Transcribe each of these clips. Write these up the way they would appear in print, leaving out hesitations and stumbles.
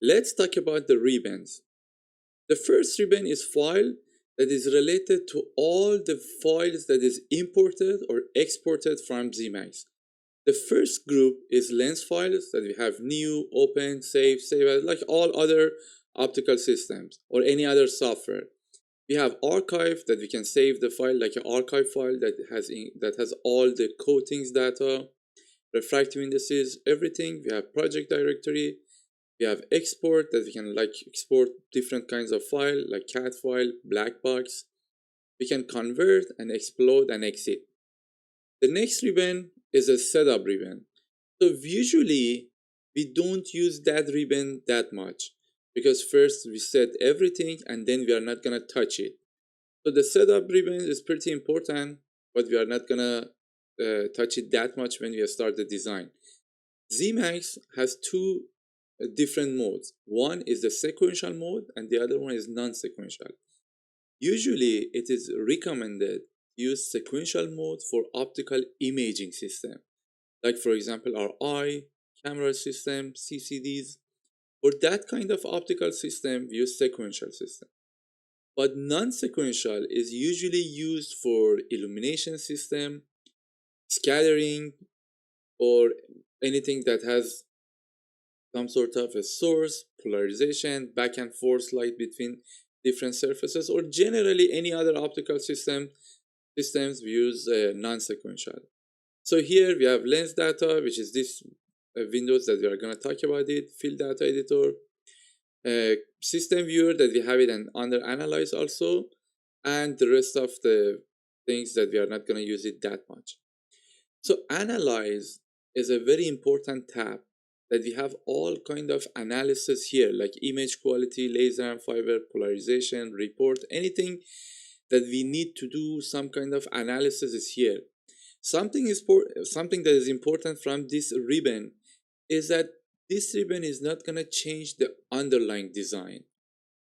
Let's talk about the ribbons. The first ribbon is file that is related to all the files that is imported or exported from Zemax. The first group is lens files that we have new, open, save as, like all other optical systems or any other software. We have archive that we can save the file like an archive file that has all the coatings data, refractive indices, everything. We have project directory. We have export that we can like export different kinds of file like cat file, black box. We can convert and explode and exit. The next ribbon is a setup ribbon. So usually we don't use that ribbon that much because first we set everything and then we are not gonna touch it. So the setup ribbon is pretty important, but we are not gonna touch it that much when we start the design. Zemax has two different modes. One is the sequential mode and the other one is non-sequential. Usually it is recommended to use sequential mode for optical imaging system. Like for example our eye, camera system, CCDs. For that kind of optical system, we use sequential system. But non-sequential is usually used for illumination system, scattering, or anything that has some sort of a source, polarization, back and forth light between different surfaces, or generally any other optical systems we use non-sequential. So here we have lens data, which is this windows that we are going to talk about it, field data editor, system viewer that we have it and under analyze also, and the rest of the things that we are not going to use it that much. So analyze is a very important tab that we have all kind of analysis here, like image quality, laser and fiber, polarization, report, anything that we need to do some kind of analysis is here. Something that is important from this ribbon is that this ribbon is not going to change the underlying design.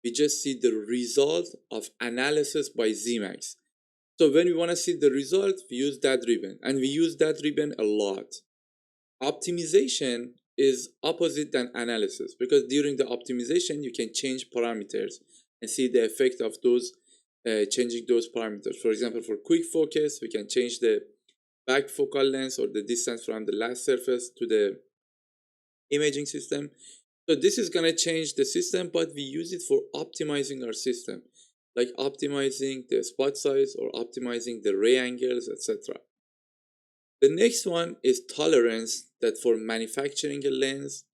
We just see the result of analysis by Zemax. So when we want to see the result, we use that ribbon, and we use that ribbon a lot. Optimization is opposite than analysis because during the optimization you can change parameters and see the effect of those changing those parameters. For example, for quick focus, we can change the back focal length or the distance from the last surface to the imaging system. So this is gonna change the system, but we use it for optimizing our system, like optimizing the spot size or optimizing the ray angles, etc. The next one is tolerance, that for manufacturing a lens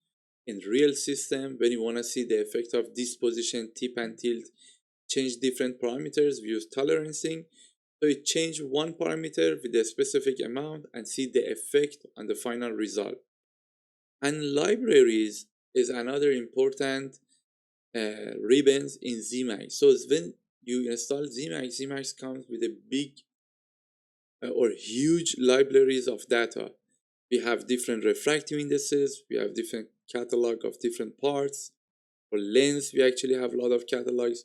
in real system, when you want to see the effect of disposition, tip and tilt, change different parameters, we use tolerancing. So it change one parameter with a specific amount and see the effect on the final result. And libraries is another important ribbons in Zemax. So when you install Zemax, Zemax comes with a big or huge libraries of data. We have different refractive indices, we have different catalog of different parts. For lens, we actually have a lot of catalogs.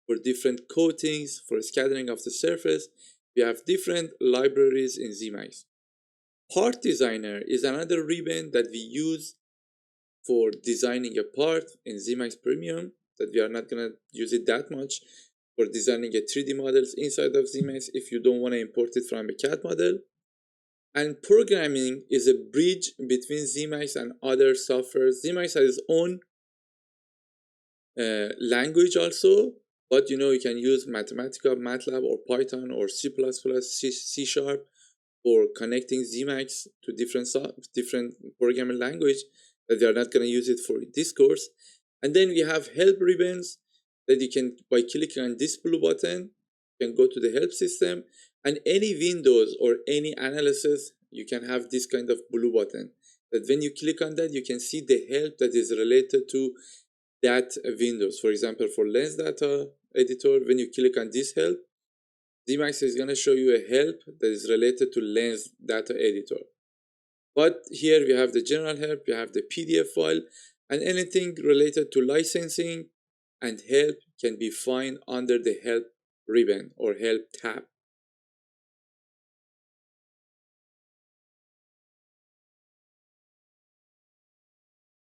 For different coatings, for scattering of the surface, we have different libraries in Zemax. Part Designer is another ribbon that we use for designing a part in Zemax Premium, that we are not going to use it that much for designing a 3D models inside of Zemax if you don't want to import it from a CAD model. And programming is a bridge between Zemax and other softwares. Zemax has its own language also, but you can use Mathematica, MATLAB, or Python, or C++, C Sharp for connecting Zemax to different programming language that they are not going to use it for this course. And then we have help ribbons that you can, by clicking on this blue button, you can go to the help system, and any windows or any analysis, you can have this kind of blue button that when you click on that, you can see the help that is related to that windows. For example, for lens data editor, when you click on this help, Zemax is going to show you a help that is related to lens data editor. But here we have the general help, we have the PDF file, and anything related to licensing and help can be found under the help ribbon or help tab.